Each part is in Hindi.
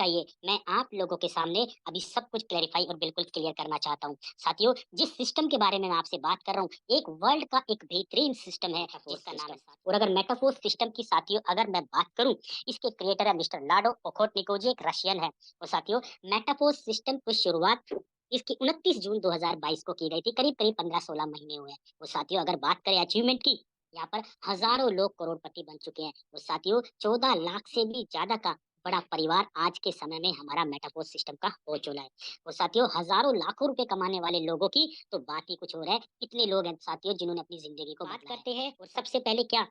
चाहिए, मैं आप लोगों के सामने अभी सब कुछ क्लैरिफ़ाई और बिल्कुल क्लियर करना चाहता हूँ। साथियों, जिस सिस्टम के बारे में मैं आपसे बात कर रहा हूँ, एक वर्ल्ड का एक बेहतरीन सिस्टम है जिसका नाम है और अगर मेटाफोर्स सिस्टम की साथियों अगर मैं बात करूँ, इसके क्रिएटर है मिस्टर लाडो ओखोटनिकोजी, एक रशियन है। और साथियों, मेटाफोर्स सिस्टम की शुरुआत इसकी 29 जून 2022 को की गई थी, करीब-करीब 15-16 महीने हुए हैं। और साथियों, अगर बात करें अचीवमेंट की, यहाँ पर हज़ारों लोग करोड़पति बन चुके हैं। और साथियों, 14 लाख से भी ज़्यादा का बड़ा परिवार आज के समय में हमारा मेटाफोर्स सिस्टम का हो चुका है। और साथियों, हज़ारों लाखों रुपए कमाने वाले लोगों की तो बात ही कुछ और है। इतने लोग हैं साथियों जिन्होंने अपनी ज़िंदगी को बात करते हैं और सबसे पहले क्या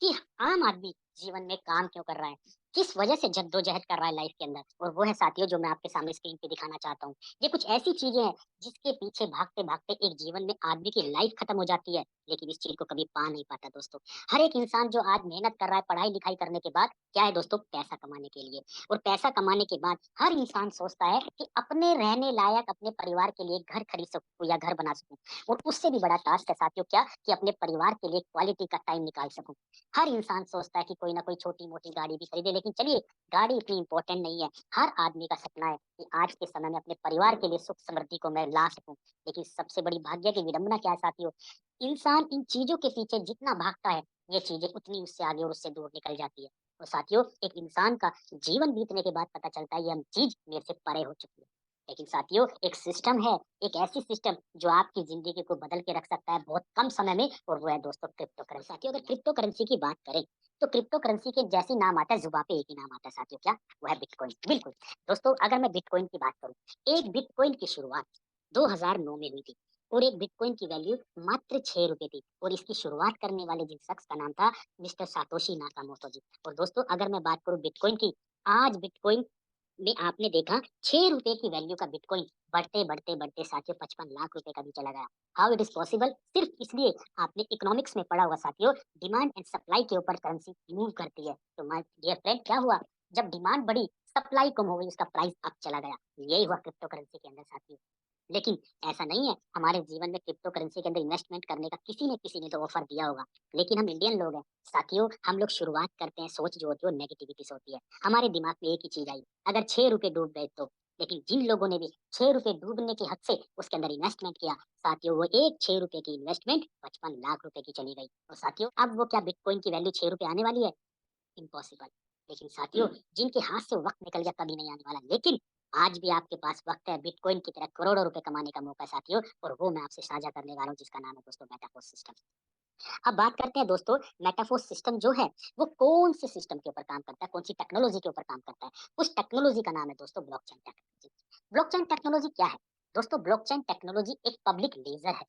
कि आम आदमी जीवन में काम क्यों कर रहा है? किस वजह से जद्दोजहद कर रहा है लाइफ के अंदर? और वो है साथियों जो मैं आपके सामने स्क्रीन पे दिखाना चाहता हूँ। ये कुछ ऐसी चीज़ें हैं जिसके पीछे भागते-भागते एक जीवन में आदमी की लाइफ खत्म हो जाती है, लेकिन इस चीज़ को कभी पा नहीं पाता दोस्तों। हर एक इंसान जो आज मेहनत कर रहा है पढ़ाई-लिखाई करने के बाद, क्या है दोस्तों? पैसा कमाने के लिए। और पैसा कमाने के बाद हर इंसान सोचता है कि अपने रहने लायक अपने परिवार के लिए घर खरीद सकूँ या घर बना सकूँ। और उससे भी बड़ा टास्क है साथियों क्या? कि अपने परिवार के लिए क्वालिटी का टाइम निकाल सकूँ। हर इंसान सोचता है कि कोई ना कोई छोटी-मोटी गाड़ी भी खरीदे, लेकिन चलिए गाड़ी इतनी इम्पोर्टेंट नहीं है। हर आदमी का सपना है कि आज के समय में अपने परिवार के लिए सुख-समृद्धि को मैं ला सकूँ। लेकिन सबसे बड़ी भाग्य की विडंबना क्या है साथियों? इंसान इन चीज़ों के पीछे जितना भागता है, ये चीज़ें उतनी उससे आगे और उससे दूर निकल जाती है। और साथियों, एक इंसान का जीवन बीतने के बाद पता चलता है ये हम चीज़ मेरे से परे हो चुकी है। लेकिन साथियों, एक सिस्टम है, एक ऐसी सिस्टम जो आपकी ज़िंदगी को बदल के रख सकता है बहुत कम समय में और वो है दोस्तों क्रिप्टो करेंसी। साथियों, अगर क्रिप्टो करेंसी की बात करें, तो क्रिप्टो करेंसी के जैसे ही नाम आता है, ज़ुबान पे एक ही नाम आता है साथियों, क्या? वो है बिटकॉइन। बिल्कुल। दोस्तों, अगर मैं बिटकॉइन की बात करूँ, एक बिटकॉइन की शुरुआत 2009 में हुई थी और एक बिटकॉइन की वैल्यू मात्र ₹6 थी और इसकी शुरुआत करने वाले जिस शख्स का नाम था, मिस्टर सातोशी नाकामोटो जी। और दोस्तों, अगर मैं बात करूँ बिटकॉइन की, आज बिटकॉइन में आपने देखा ₹6 की वैल्यू का बिटकॉइन बढ़ते साथियों 55 लाख रुपए का भी चला गया। How it is possible? सिर्फ इसलिए आपने इकोनॉमिक्स में पढ़ा होगा साथियों, डिमांड एंड सप्लाई के ऊपर करेंसी मूव करती है। तो माय डियर फ्रेंड क्या हुआ? जब डिमांड बढ़ी, सप्लाई कम हो गई, उसका प्राइस अप चला गया। यही हुआ क्रिप्टो करेंसी के अंदर साथियों। लेकिन ऐसा नहीं है, हमारे जीवन में क्रिप्टो करेंसी के अंदर इन्वेस्टमेंट करने का किसी ने तो ऑफर दिया होगा। लेकिन हम इंडियन लोग हैं, साथियों हम लोग शुरुआत करते हैं, सोच जो होती है वो नेगेटिविटी से होती है। हमारे दिमाग में एक ही चीज़ आई, अगर ₹6 डूब गए तो। लेकिन जिन लोगों ने भी ₹6 डूबने के हद से उसके अंदर इन्वेस्टमेंट किया, साथियों वो एक ₹6 की इन्वेस्टमेंट 55 लाख रुपए की चली गई। और साथियों अब वो क्या बिटकॉइन की वैल्यू ₹6 आने वाली है? इम्पॉसिबल। लेकिन साथियों जिनके हाथ से वक़्त निकल गया कभी नहीं आने वाला। लेकिन आज भी आपके पास वक़्त है बिटकॉइन की तरह करोड़ों रुपए कमाने का मौका है साथियों और वो मैं आपसे साझा करने वाला हूँ जिसका नाम है दोस्तों मेटाफोर्स सिस्टम। अब बात करते हैं दोस्तों मेटाफोर्स सिस्टम जो है वो कौन से सिस्टम के ऊपर काम करता है, कौन सी टेक्नोलॉजी के ऊपर काम करता है। उस टेक्नोलॉजी का नाम है दोस्तों ब्लॉकचेन टेक्नोलॉजी। ब्लॉकचेन टेक्नोलॉजी क्या है? दोस्तों ब्लॉकचेन टेक्नोलॉजी एक पब्लिक लेज़र है।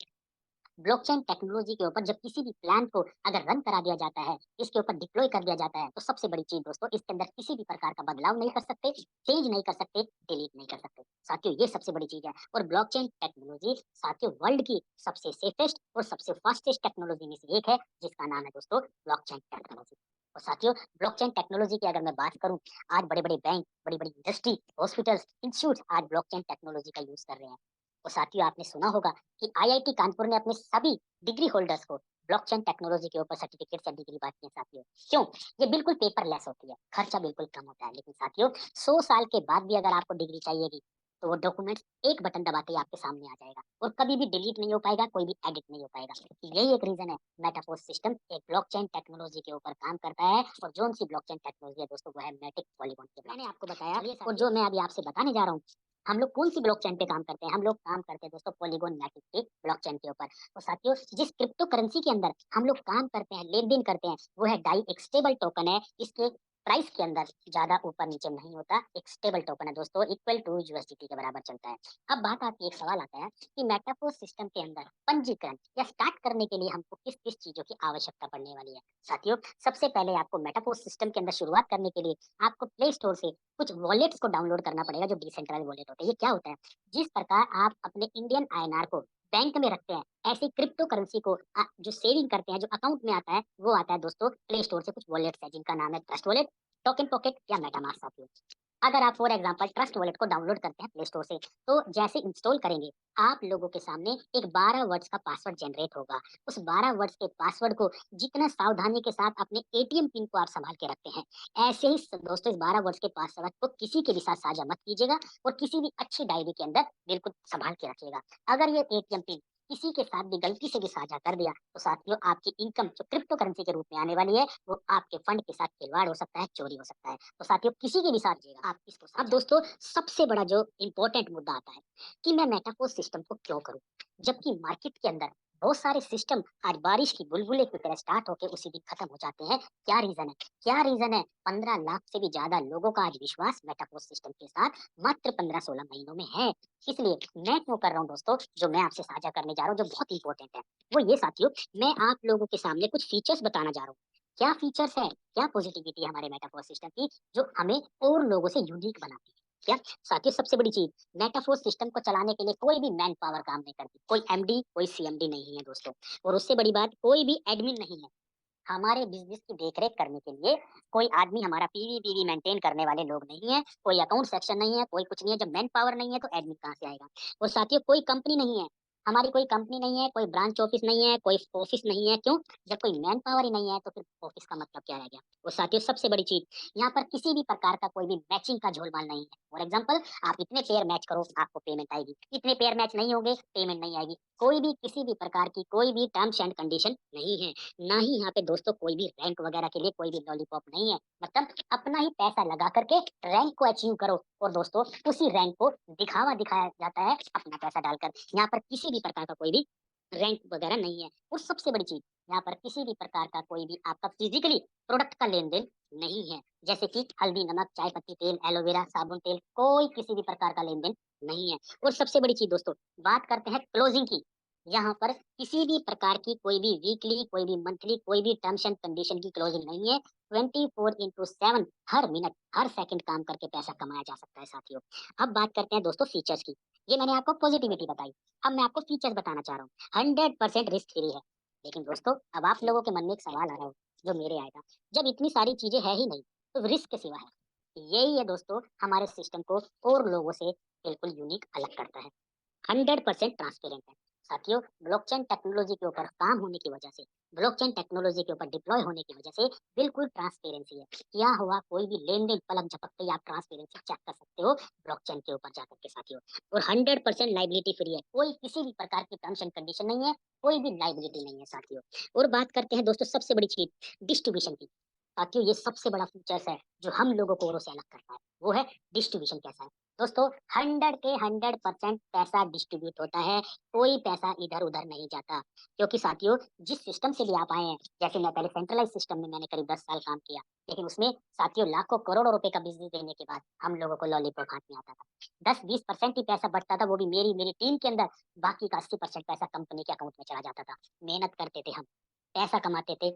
ब्लॉकचेन टेक्नोलॉजी के ऊपर जब किसी भी प्लान को अगर रन करा दिया जाता है, इसके ऊपर डिप्लॉय कर दिया जाता है, तो सबसे बड़ी चीज़ दोस्तों इसके अंदर किसी भी प्रकार का बदलाव नहीं कर सकते, चेंज नहीं कर सकते, डिलीट नहीं कर सकते। साथियों ये सबसे बड़ी चीज़ है और ब्लॉकचेन टेक्नोलॉजी साथियों वर्ल्ड की सबसे सेफेस्ट और सबसे फास्टेस्ट टेक्नोलॉजी में से एक है, जिसका नाम है दोस्तों ब्लॉकचेन टेक्नोलॉजी। और साथियों ब्लॉकचेन टेक्नोलॉजी की अगर मैं बात करूँ, आज बड़े-बड़े बैंक, बड़ी-बड़ी इंडस्ट्री, हॉस्पिटल्स, इंस्टीट्यूट्स आज ब्लॉकचेन टेक्नोलॉजी का यूज़ कर रहे हैं। और साथियों आपने सुना होगा कि आईआईटी कानपुर ने अपने सभी डिग्री होल्डर्स को ब्लॉकचेन टेक्नोलॉजी के ऊपर सर्टिफिकेट्स या डिग्री बाँटी है साथियों। क्यों? ये बिल्कुल पेपरलेस होती है, खर्चा बिल्कुल कम होता है। लेकिन साथियों 100 साल के बाद भी अगर आपको डिग्री चाहिएगी, तो वो डॉक्यूमेंट्स एक बटन दबाते ही आपके सामने आ जाएगा और कभी भी डिलीट नहीं हो पाएगा, कोई भी एडिट नहीं हो पाएगा। यही एक रीज़न है मेटाफोर्स सिस्टम एक ब्लॉकचेन टेक्नोलॉजी के ऊपर काम करता है और जोन-सी ब्लॉकचेन टेक्नोलॉजी है दोस्तों वो है मैटिक पॉलीगॉन के। मैंने आपको बताया और जो मैं अभी आपसे बताने जा रहा हूँ, हम लोग कौन-सी ब्लॉकचेन पे काम करते हैं? हम लोग काम करते हैं दोस्तों पॉलीगॉन मैटिक के ब्लॉकचेन के ऊपर। और साथियों जिस क्रिप्टो करेंसी के अंदर हम लोग काम करते हैं, लेन-देन करते हैं, वो है डाई एक स्टेबल टोकन है। इसके प्राइस के अंदर ज़्यादा ऊपर-नीचे नहीं होता, एक स्टेबल टोकन है दोस्तों, इक्वल टू यूएसडीटी के बराबर चलता है। अब बात आती है, एक सवाल आता है कि मेटाफोर्स सिस्टम के अंदर पंजीकरण या स्टार्ट करने के लिए हमको किस-किस चीज़ों की आवश्यकता पड़ने वाली है? साथियों, सबसे पहले आपको मेटाफोर्स सिस्टम के अंदर शुरुआत करने के लिए आपको प्ले स्टोर से कुछ वॉलेट्स को डाउनलोड करना पड़ेगा जो डिसेंट्रलाइज़्ड वॉलेट होते हैं। ये क्या होता है? जिस प्रकार आप अपने इंडियन आईएनआर को बैंक में रखते हैं, ऐसे क्रिप्टो करेंसी को जो सेविंग करते हैं, जो अकाउंट में आता है, वो आता है दोस्तों प्ले स्टोर से कुछ वॉलेट्स हैं जिनका नाम है ट्रस्ट वॉलेट, टोकन पॉकेट या मेटामास्क साथियों। अगर आप फॉर एग्जांपल ट्रस्ट वॉलेट को डाउनलोड करते हैं प्ले स्टोर से, तो जैसे इंस्टॉल करेंगे, आप लोगों के सामने एक 12 वर्ड्स का पासवर्ड जनरेट होगा। उस 12 वर्ड्स के पासवर्ड को जितना सावधानी के साथ अपने एटीएम पिन को आप संभाल के रखते हैं, ऐसे ही दोस्तों इस 12 वर्ड्स के पासवर्ड को किसी के भी साथ साझा मत कीजिएगा और किसी भी अच्छी डायरी के अंदर बिल्कुल संभाल के रखिएगा। अगर ये एटीएम पिन किसी के साथ भी गलती से भी साझा कर दिया, तो साथियों आपकी इनकम जो क्रिप्टो करेंसी के रूप में आने वाली है, वो आपके फंड के साथ खिलवाड़ हो सकता है, चोरी हो सकता है। तो साथियों किसी के भी साथ जिएगा आप इसको। अब दोस्तों सबसे बड़ा जो इम्पोर्टेंट मुद्दा आता है कि मैं मेटाफोर्स सिस्टम को क्यों करूं, जबकि मार्केट के अंदर बहुत सारे सिस्टम आज बारिश की बुलबुले की तरह स्टार्ट होकर उसी दिन खत्म हो जाते हैं। क्या रीजन है? क्या रीजन है? 15 लाख से भी ज्यादा लोगों का आज विश्वास मेटाफोर्स सिस्टम के साथ मात्र 15-16 महीनों में है। इसलिए मैं क्यों कर रहा हूँ दोस्तों, जो मैं आपसे साझा करने जा रहा हूँ जो बहुत इंपॉर्टेंट है, वो ये साथियों, मैं आप लोगों के सामने कुछ फीचर्स बताना जा रहा हूँ। क्या फीचर्स है, क्या पॉजिटिविटी है हमारे मेटाफोर्स सिस्टम की, जो हमें और लोगों से यूनिक बनाती है। क्या साथियों, सबसे बड़ी चीज, मेटाफोर्स सिस्टम को चलाने के लिए कोई भी मैन पावर काम नहीं करती, कोई एमडी कोई सीएमडी नहीं है दोस्तों। और उससे बड़ी बात, कोई भी एडमिन नहीं है हमारे बिजनेस की देखरेख करने के लिए। कोई आदमी हमारा पीवी पीवी मेंटेन करने वाले लोग नहीं है, कोई अकाउंट सेक्शन नहीं है, कोई कुछ नहीं है। जब मैन पावर नहीं है तो एडमिन कहाँ से आएगा? और साथियों कोई कंपनी नहीं है, हमारी कोई कंपनी नहीं है, कोई ब्रांच ऑफिस नहीं है, कोई ऑफिस नहीं है। क्यों? जब कोई मैन पावर ही नहीं है तो फिर ऑफिस का मतलब क्या रह गया? और साथियों सबसे बड़ी चीज, यहाँ पर किसी भी प्रकार का कोई भी मैचिंग का झोलमाल नहीं है। फॉर एग्जाम्पल, आप इतने पेयर मैच करो आपको पेमेंट आएगी, इतने पेयर मैच नहीं होंगे पेमेंट नहीं आएगी। कोई भी किसी भी प्रकार की कोई भी टर्म्स एंड कंडीशन नहीं है। ना ही यहाँ पे दोस्तों कोई भी रैंक वगैरह के लिए कोई भी लॉलीपॉप नहीं है। मतलब अपना ही पैसा लगा करके रैंक को अचीव करो, और दोस्तों उसी रैंक को दिखावा दिखाया जाता है अपना पैसा डालकर। यहाँ पर किसी भी प्रकार का कोई भी रैंक वगैरह नहीं है। और सबसे बड़ी चीज, यहाँ पर किसी भी प्रकार का कोई भी आपका फिजिकली प्रोडक्ट का लेन देन नहीं है, जैसे कि हल्दी नमक चाय पत्ती तेल एलोवेरा साबुन तेल, कोई किसी भी प्रकार का लेन देन नहीं है। और सबसे बड़ी चीज दोस्तों, बात करते हैं क्लोजिंग की। यहाँ पर किसी भी प्रकार की कोई भी वीकली कोई भी मंथली कोई भी टर्म्स एंड कंडीशन की क्लोजिंग नहीं है। 24/7 हर मिनट हर सेकंड काम करके पैसा कमाया जा सकता है साथियों। अब बात करते हैं दोस्तों फीचर्स की। ये मैंने आपको पॉजिटिविटी बताई, अब मैं आपको फीचर्स बताना चाह रहा हूँ। 100% रिस्क फ्री है। लेकिन दोस्तों अब आप लोगों के मन में एक सवाल आ रहा है, जो मेरे आएगा, जब इतनी सारी चीजें है ही नहीं तो रिस्क के सिवा है? यही है दोस्तों हमारे सिस्टम को और लोगों से बिल्कुल यूनिक अलग करता है। 100% ट्रांसपेरेंट है साथियों। ब्लॉकचेन टेक्नोलॉजी के ऊपर काम होने की वजह से, ब्लॉकचेन टेक्नोलॉजी के ऊपर डिप्लॉय होने की वजह से बिल्कुल ट्रांसपेरेंसी है। क्या हुआ, कोई भी लेन देन पलक झपकते ही आप ट्रांसपेरेंसी चेक कर सकते हो ब्लॉकचेन के ऊपर जाकर के साथियों। और 100% लाइबिलिटी फ्री है, कोई किसी भी प्रकार की टर्म्स एंड कंडीशन नहीं है, कोई भी लाइबिलिटी नहीं है साथियों। और बात करते हैं दोस्तों सबसे बड़ी चीज, डिस्ट्रीब्यूशन की। साथियों ये सबसे बड़ा फीचर्स है जो हम लोगों को औरों से अलग करता है, वो है डिस्ट्रीब्यूशन। कैसा है दोस्तों? 100% पैसा डिस्ट्रीब्यूट होता है, कोई पैसा इधर उधर नहीं जाता। क्योंकि साथियों जिस सिस्टम से भी आप आए हैं, जैसे मैं पहले सेंट्रलाइज सिस्टम में मैंने करीब 10 साल काम किया, लेकिन उसमें साथियों लाखों करोड़ों रुपए का बिजनेस देने के बाद हम लोगों को लॉलीपॉप हाथ में आता था। 10-20% ही पैसा बचता था, वो भी मेरी मेरी टीम के अंदर। बाकी का 80% पैसा कंपनी के अकाउंट में चला जाता था। मेहनत करते थे हम, पैसा कमाते थे,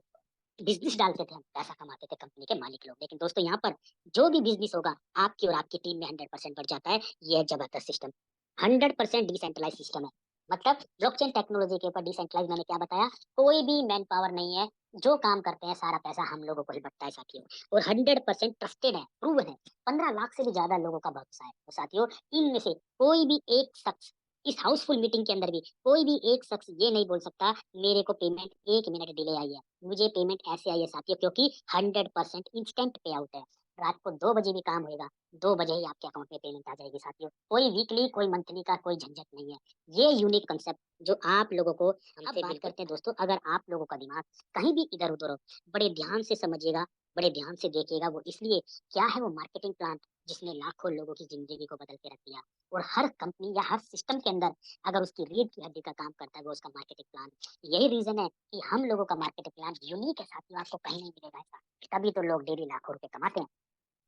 बिजनेस डालते थे हम, पैसा कमाते थे कंपनी के मालिक लोग। लेकिन दोस्तों यहाँ पर जो भी बिजनेस होगा आपकी और आपकी टीम में 100% बढ़ जाता है। ये है जबरदस्त सिस्टम। 100% डिसेंट्रलाइज सिस्टम है। मतलब ब्लॉकचेन टेक्नोलॉजी के ऊपर डिसेंट्रलाइज, मैंने क्या बताया, कोई भी मैन पावर नहीं है। जो काम करते हैं सारा पैसा हम लोगों को ही बढ़ता है साथियों। और 100% ट्रस्टेड है, प्रूवन है। 15 लाख से भी ज्यादा लोगों का भरोसा है। तो साथियों इनमें से कोई भी एक शख्स, इस हाउसफुल मीटिंग के अंदर भी कोई भी एक शख्स ये नहीं बोल सकता मेरे को पेमेंट 1 मिनट डिले आई है, मुझे पेमेंट ऐसे आई है साथियों। क्योंकि 100% इंस्टेंट पे आउट है। रात को 2 बजे भी काम होएगा, 2 बजे ही आपके अकाउंट में पेमेंट आ जाएगी साथियों। कोई वीकली कोई मंथली का कोई झंझट नहीं है। ये यूनिक कंसेप्ट जो आप लोगों को हमसे बात करते हैं दोस्तों, अगर आप लोगों का दिमाग कहीं भी इधर उधर हो, बड़े ध्यान से समझिएगा, बड़े ध्यान से देखिएगा। वो इसलिए, क्या है वो मार्केटिंग प्लान जिसने लाखों लोगों की जिंदगी को बदल के रख दिया। और हर कंपनी या हर सिस्टम के अंदर अगर उसकी रीढ़ की हड्डी का काम करता है वो उसका मार्केटिंग प्लान। यही रीजन है कि हम लोगों का मार्केटिंग प्लान यूनिक है साथियों, आपको कहीं नहीं मिलेगा ऐसा। तभी तो लोग डेली लाखों रुपए कमाते हैं।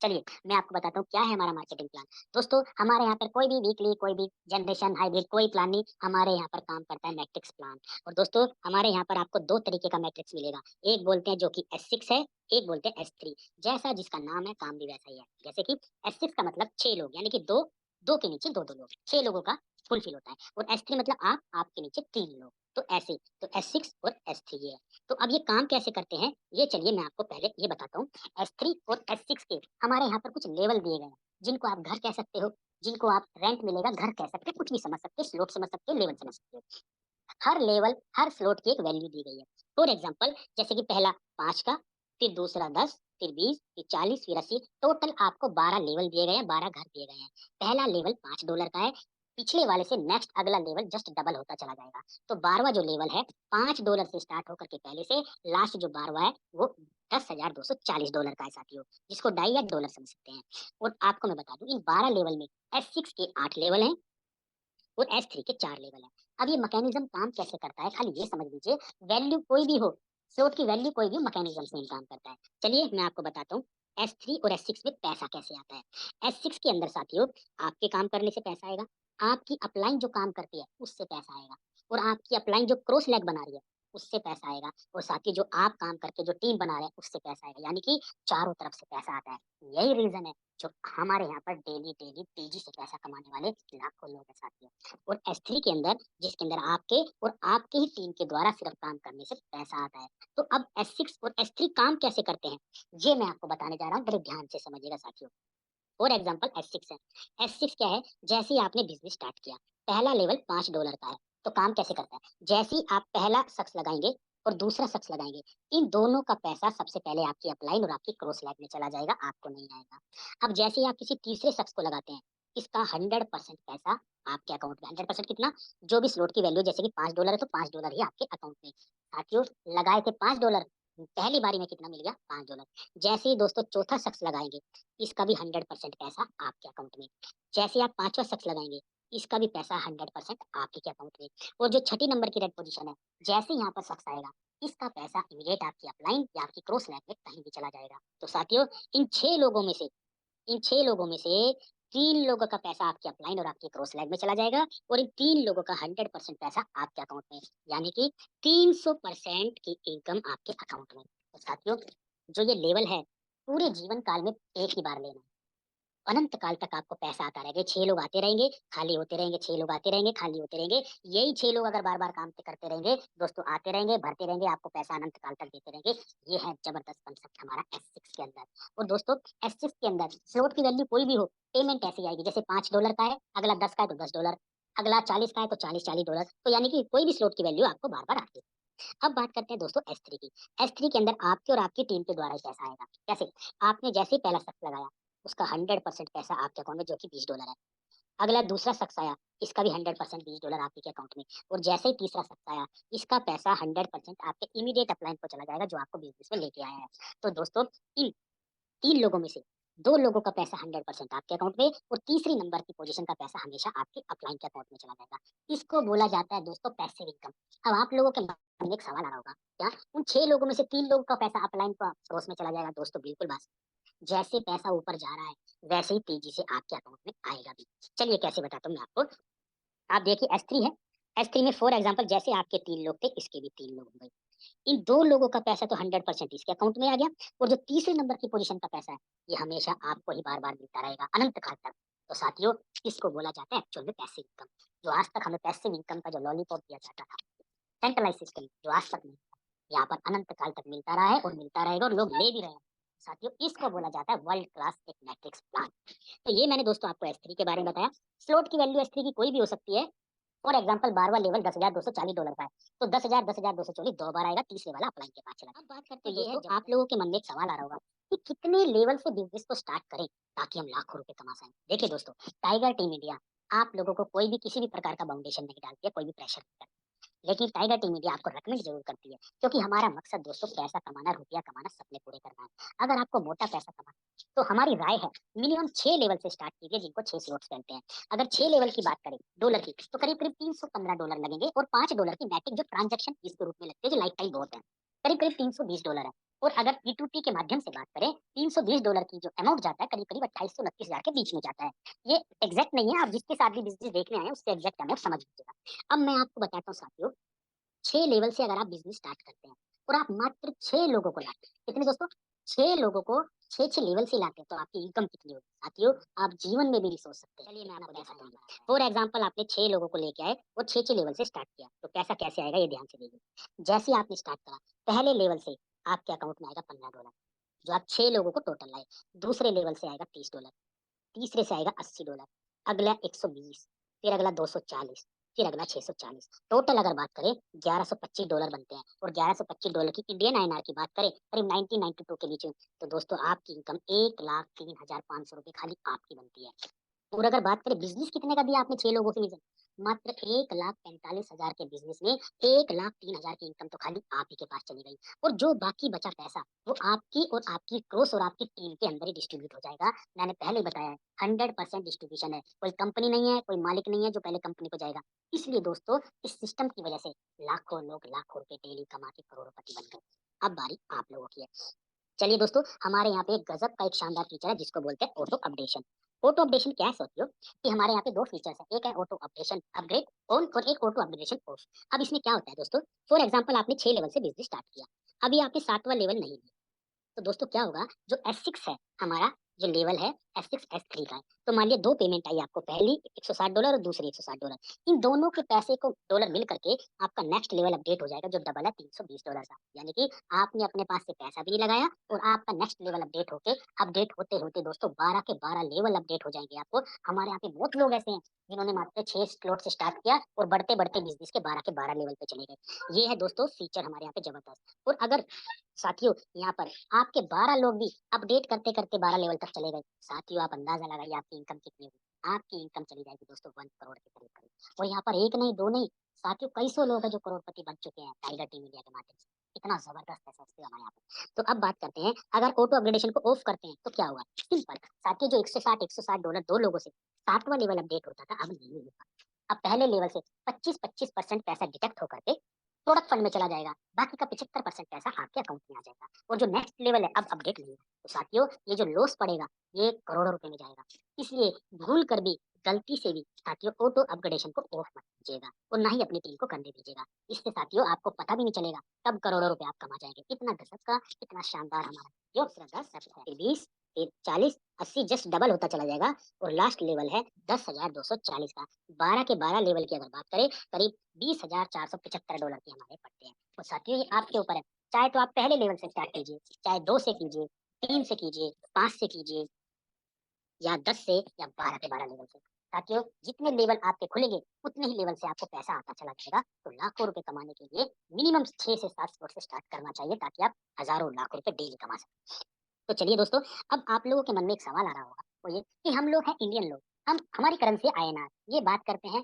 चलिए मैं आपको बताता हूँ क्या है हमारा मार्केटिंग प्लान। दोस्तों हमारे यहाँ पर कोई भी वीकली कोई भी जनरेशन हाइब्रिड कोई प्लान नहीं, हमारे यहाँ पर काम करता है मैट्रिक्स प्लान। और दोस्तों हमारे यहाँ पर आपको दो तरीके का मैट्रिक्स मिलेगा। एक बोलते हैं जो कि S6 है, एक बोलते हैं S3। जैसा जिसका नाम है काम भी वैसा ही है। जैसे कि S6 का मतलब 6 लोग, यानी कि दो दो के नीचे दो दो लोग, 6 लोगों का फुलफिल होता है। और S3 मतलब आप आपके नीचे 3 लोग। तो ऐसे, तो S6 और S3 ये है। तो अब ये काम कैसे करते हैं, ये चलिए मैं आपको पहले ये बताता हूँ। S3 और S6 के हमारे यहाँ पर कुछ लेवल दिए गए हैं। जिनको आप घर कह सकते हो, जिनको आप रेंट मिलेगा घर कह सकते हो, कुछ भी समझ सकते हो, स्लॉट समझ सकते हो, लेवल समझ सकते हो। हर लेवल, हर स्लॉट की एक वैल्यू दी गई है। फॉर एग्जांपल जैसे कि पहला 5 का, फिर दूसरा 10, फिर 20, फिर 40, फिर 80, टोटल आपको 12 लेवल दिए गए हैं, 12 घर दिए गए हैं। पहला लेवल $5 का है, पिछले वाले से नेक्स्ट अगला लेवल जस्ट डबल होता चला जाएगा। तो 12वां जो लेवल है $5 से स्टार्ट होकर के पहले से लास्ट जो 12वां है वो $10,240 का है साथियों, जिसको डायरेक्ट डॉलर समझ सकते हैं। और आपको मैं बता दूं इन 12 लेवल में S6 के 8 लेवल हैं और S3 के 4 लेवल है। अब ये मैकेनिज्म काम कैसे करता है खाली ये समझ लीजिए। वैल्यू कोई भी हो, स्लॉट की वैल्यू कोई भी मैकेनिज्म से काम करता है। चलिए मैं आपको बताता हूँ S3 और S6 में पैसा कैसे आता है। S6 के अंदर साथियों आपके काम करने से पैसा आएगा, आपकी अपलाइन जो काम करती है उससे पैसा आएगा, और आपकी अपलाइन जो क्रॉस लेग बना रही है उससे पैसा आएगा, और साथ ही जो आप काम करके जो टीम बना रहे हैं उससे पैसा आएगा, यानी कि चारों तरफ से पैसा आता है। यही रीजन है जो हमारे यहाँ पर डेली डेली तेजी से पैसा कमाने वाले लाखों लोग हैं साथियों। और S3 के अंदर जिसके अंदर आपके और आपके ही टीम के द्वारा सिर्फ काम करने से पैसा आता है। तो अब S6 और S3 काम कैसे करते हैं ये मैं आपको बताने जा रहा हूँ, बड़े ध्यान से समझिएगा साथियों। फॉर एग्जाम्पल S6 है। S6 क्या है, जैसे ही आपने बिजनेस स्टार्ट किया, पहला लेवल $5 का है। तो काम कैसे करता है, जैसे ही आप पहला शख्स लगाएंगे और दूसरा शख्स लगाएंगे, इन दोनों का पैसा सबसे पहले आपकी अपलाइन और आपकी क्रॉस लाइन में चला जाएगा, आपको नहीं आएगा। अब जैसे ही आप किसी तीसरे शख्स को लगाते हैं, इसका 100% पैसा आपके अकाउंट में, 100% कितना, जो भी स्लॉट की वैल्यू जैसे कि $5 है तो $5 ही आपके अकाउंट में। साथियों लगाए थे $5, पहली बारी में कितना मिल गया, $5। जैसे ही दोस्तों चौथा शख्स लगाएंगे, इसका भी 100% पैसा आपके अकाउंट में। जैसे आप पांचवा शख्स लगाएंगे, इसका भी पैसा 100% आपके के अकाउंट में। और जो छठी नंबर की रेड पोजीशन है, जैसे यहाँ पर शख्स आएगा, इसका पैसा इमीडिएट आपकी अपलाइन या आपकी क्रॉस लाइन में कहीं भी चला जाएगा। तो साथियों इन छह लोगों में से 3 लोगों का पैसा आपके अपलाइन और आपकी क्रॉस लाइन में चला जाएगा, और इन 3 लोगों का 100% पैसा आपके अकाउंट में, यानी कि 300% की इनकम आपके अकाउंट में। तो साथियों जो ये लेवल है पूरे जीवन काल में एक ही बार लेना है, अनंत काल तक आपको पैसा आता रहेगा। 6 लोग आते रहेंगे खाली होते रहेंगे, 6 लोग आते रहेंगे खाली होते रहेंगे। यही 6 लोग अगर बार बार काम करते रहेंगे दोस्तों, आते रहेंगे भरते रहेंगे, आपको पैसा अनंत काल तक देते रहेंगे। ये है जबरदस्त कंसेप्ट हमारा S6 के अंदर। और दोस्तों S6 के अंदर स्लॉट की वैल्यू कोई भी हो, पेमेंट ऐसी आएगी, जैसे $5 का है, अगला 10 का है तो $10, अगला 40 का है तो 40 तो यानी कि कोई भी स्लॉट की वैल्यू आपको बार बार आती है। अब बात करते हैं दोस्तों S3 की। S3 के अंदर आपके और आपकी टीम के द्वारा ही पैसा आएगा। कैसे, आपने जैसे ही पहला शख्स लगाया, उसका 100% पैसा आपके अकाउंट में, जो कि $20 है। अगला दूसरा शख्स आया, इसका भी 100% $20 आपके के अकाउंट में। और जैसे ही तीसरा शख्स आया, इसका पैसा 100% आपके इमीडिएट अपलाइन को चला जाएगा, जो आपको बिजनेस में लेके आया है। तो दोस्तों इन 3 लोगों में से 2 लोगों का पैसा 100% आपके अकाउंट में, और तीसरी नंबर की पोजीशन का पैसा हमेशा आपके अपलाइन के अकाउंट में चला जाएगा। इसको बोला जाता है दोस्तों पैसिव इनकम। अब आप लोगों के मन में एक सवाल आ रहा होगा, क्या उन 6 लोगों में से 3 लोगों का पैसा अपलाइन को सोर्स में चला जाएगा? दोस्तों बिल्कुल बात, जैसे पैसा ऊपर जा रहा है वैसे ही तेजी से आपके अकाउंट में आएगा भी। चलिए कैसे बताता हूँ मैं आपको। आप देखिए S3 है, S3 में फॉर एग्जांपल जैसे आपके 3 लोग थे, इसके भी 3 लोग हो गए। इन 2 लोगों का पैसा तो 100% इसके अकाउंट में आ गया, और जो तीसरे नंबर की पोजीशन का पैसा है, ये हमेशा आपको ही बार बार मिलता रहेगा अनंत काल तक। तो साथियों इसको बोला जाता है एक्चुअल में पैसिव इनकम। जो आज तक हमें पैसिव इनकम का जो लॉलीपॉप दिया जाता था, सेंट्रलाइज सिस्टम, जो आज तक नहीं, यहाँ पर अनंत काल तक मिलता रहा है और मिलता रहेगा, और लोग ले भी रहे हैं। साथियों इसको बोला जाता है वर्ल्ड क्लास एक मैट्रिक्स प्लान। तो ये मैंने दोस्तों आपको S3 के बारे में बताया। स्लॉट की वैल्यू S3 की कोई भी हो सकती है। फॉर एग्जाम्पल 12वां लेवल $10,240 का है, तो 10,000 10,240 दो बार आएगा, तीसरे वाला अपलाइन के पास चला। अब बात करते हैं ये है, आप लोगों के मन में एक सवाल आ रहा होगा कि कितने लेवल से बिजनेस को स्टार्ट करें ताकि हम लाखों रुपए कमा सकें। देखिए दोस्तों, टाइगर टीम इंडिया आप लोगों को कोई भी किसी भी प्रकार का बाउंडेशन नहीं डालती है, कोई भी प्रेशर नहीं करती, लेकिन टाइगर टीम इंडिया आपको रेकमेंड जरूर करती है, क्योंकि हमारा मकसद दोस्तों पैसा कमाना, रुपया कमाना, सपने पूरे करना है। अगर आपको मोटा पैसा कमाना है, तो हमारी राय है मिनिमम 6 लेवल से स्टार्ट कीजिए, जिनको 6 स्लॉट्स कहते हैं। अगर 6 लेवल की बात करें डॉलर की, तो करीब करीब $315 लगेंगे, और $5 की मैटिक जो ट्रांजेक्शन फीस के रूप में लगती है, जो लाइफ टाइम बहुत है, करीब करीब $320 है। और अगर P2P के माध्यम से बात करें, $320 की जो अमाउंट जाता है, करीब करीब 28 से 29 हजार के बीच में जाता है। ये एग्जैक्ट नहीं है, आप जिसके साथ भी बिजनेस देखने आए हैं उससे एग्जैक्ट अमाउंट समझ लीजिएगा। अब मैं आपको बताता हूँ साथियों, 6 लेवल से अगर आप बिजनेस स्टार्ट करते हैं और आप मात्र 6 लोगों को लाते हैं, कितने दोस्तों, 6 लोगों को 6 6 लेवल से लाते हैं, तो आपकी इनकम कितनी होगी साथियों, आप जीवन में भी नहीं सोच सकते। चलिए मैं आपको बताता हूँ। फॉर एग्जाम्पल आपने 6 लोगों को लेके आए और 6 6 लेवल से स्टार्ट किया, तो पैसा कैसे आएगा ये ध्यान से देखिए। जैसे ही आपने स्टार्ट करा, पहले लेवल से आपके अकाउंट में आएगा $15, जो आप 6 लोगों को टोटल लाए। दूसरे लेवल से आएगा $30, तीसरे से आएगा $80, अगला 120, फिर अगला 240, फिर अगला 640। टोटल अगर बात करें $1125 बनते हैं, और $1125 की इंडियन आईएनआर की बात करें करीब 1992 के बीच में, तो दोस्तों आपकी इनकम 1,03,500 रुपए खाली आपकी बनती है। और अगर बात करें बिजनेस कितने का दिया आपने 6 लोगों के रीजन, मात्र 1,45,000 के बिजनेस में 1,03,000 की इनकम तो खाली आप ही के पास चली गई। और जो बाकी बचा पैसा वो आपकी और आपकी क्रॉस और आपकी टीम के अंदर ही डिस्ट्रीब्यूट हो जाएगा। मैंने पहले ही बताया है 100% डिस्ट्रीब्यूशन है, कोई कंपनी नहीं है, कोई मालिक नहीं है जो पहले कंपनी को जाएगा। इसलिए दोस्तों इस सिस्टम की वजह से लाखों लोग लाखों रुपए डेली कमा के करोड़पति बन गए। अब बारी आप लोगों की है। चलिए दोस्तों, हमारे यहाँ पे एक गजब का एक शानदार फीचर है जिसको बोलते हैं ऑटो अपडेशन। ऑटो अपडेशन क्या है सोचियो कि हमारे यहाँ पे दो फीचर्स है, एक है ऑटो अपडेशन अपग्रेड ऑन और एक ऑटो अपडेशन ऑफ। अब इसमें क्या होता है दोस्तों, फॉर एग्जांपल आपने 6 लेवल से बिजनेस स्टार्ट किया, अभी आपने 7वां लेवल नहीं लिया, तो दोस्तों क्या होगा, जो S6 है हमारा, जो लेवल है S6 S3 का है, तो मान लिया दो पेमेंट आई आपको, पहली $160 और दूसरी $160। इन दोनों के पैसे को डॉलर मिल करके आपका नेक्स्ट लेवल अपडेट हो जाएगा जो डबल है $320 का। यानी कि आपने अपने पास से पैसा भी नहीं लगाया और आपका नेक्स्ट लेवल अपडेट होते होते दोस्तों 12 के 12 लेवल अपडेट हो जाएंगे आपको। हमारे यहाँ पे बहुत लोग ऐसे हैं जिन्होंने मात्र 6 स्लॉट से स्टार्ट किया और बढ़ते बढ़ते बिजनेस के 12 के 12 लेवल पे चले गए। ये है दोस्तों फीचर हमारे यहाँ पे जबरदस्त। और अगर साथियों यहाँ पर आपके 12 लोग भी अपडेट करते करते 12 लेवल तक चले गए, साथियों आप अंदाजा लगाइए आपकी इनकम कितनी होगी। आपकी इनकम चली जाएगी दोस्तों 1 करोड़ के करीब करीब। और यहाँ पर एक नहीं दो नहीं साथियों कई सौ लोग हैं जो करोड़पति बन चुके हैं टाइगर टीम इंडिया के माध्यम से। इतना जबरदस्त है सस्ते हमारे यहाँ पे। तो अब बात करते हैं, अगर ऑटो अपग्रेडेशन को ऑफ करते हैं तो क्या होगा। सिंपल साथियों, जो $160 दो लोगों से 7वां लेवल अपडेट होता था अब नहीं होगा। अब पहले लेवल से 25% पैसा डिडक्ट होकर के प्रोडक्ट फंड में चला जाएगा, बाकी का 75% पैसा आपके अकाउंट में आ जाएगा। और जो नेक्स्ट लेवल है अब अपडेट नहीं है, तो साथियों ये जो लॉस पड़ेगा ये करोड़ों रुपए में जाएगा। इसलिए भूल कर भी गलती से भी साथियों ऑटो अपग्रेडेशन को ऑफ मत कीजिएगा और ना ही अपनी टीम को करने दीजिएगा। इससे साथियों आपको पता भी नहीं चलेगा कब करोड़ों रुपए आप कमा जाएंगे। इतना गजब का, इतना शानदार हमारा जो 10 फिर 20 फिर 40 80 जस्ट डबल होता चला जाएगा। और लास्ट लेवल है 10,240 का। 12 के 12 लेवल की अगर बात करें करीब $20,475 के हमारे पड़ते हैं। और साथियों ये आपके ऊपर है, चाहे तो आप पहले लेवल से स्टार्ट कीजिए, चाहे 2 से कीजिए, 3 से कीजिए, 5 से कीजिए, या 10 से या 12 के 12 लेवल से। साथियों जितने लेवल आपके खुलेंगे उतने ही लेवल से आपको पैसा आता चला जाएगा। तो लाखों रुपए कमाने के लिए मिनिमम 6 से 7 स्लॉट से स्टार्ट करना चाहिए ताकि आप हजारों लाख रुपए डेली कमा सकें। तो चलिए दोस्तों, अब आप लोगों के मन में एक सवाल आ रहा होगा, वो ये कि हम लोग हैं इंडियन लोग, हम हमारी करेंसी INR, ये बात करते हैं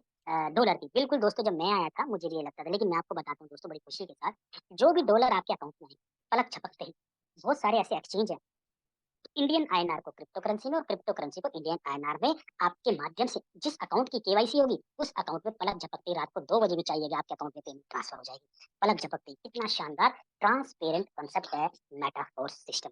डॉलर की। बिल्कुल दोस्तों, जब मैं आया था मुझे भी ये लगता था, लेकिन मैं आपको बताता हूँ दोस्तों बड़ी खुशी के साथ, जो भी डॉलर आपके अकाउंट में है पलक झपकते ही बहुत सारे ऐसे एक्सचेंज है इंडियन INR को क्रिप्टो करेंसी में और क्रिप्टो करेंसी को इंडियन INR में, आपके माध्यम से जिस अकाउंट की KYC होगी उस अकाउंट में पलक झपकते ही रात को 2 बजे भी चाहिएगा आपके अकाउंट में पेमेंट ट्रांसफर हो जाएगी। पलक झपकते ही, इतना शानदार ट्रांसपेरेंट कॉन्सेप्ट है मेटाफोर्स सिस्टम।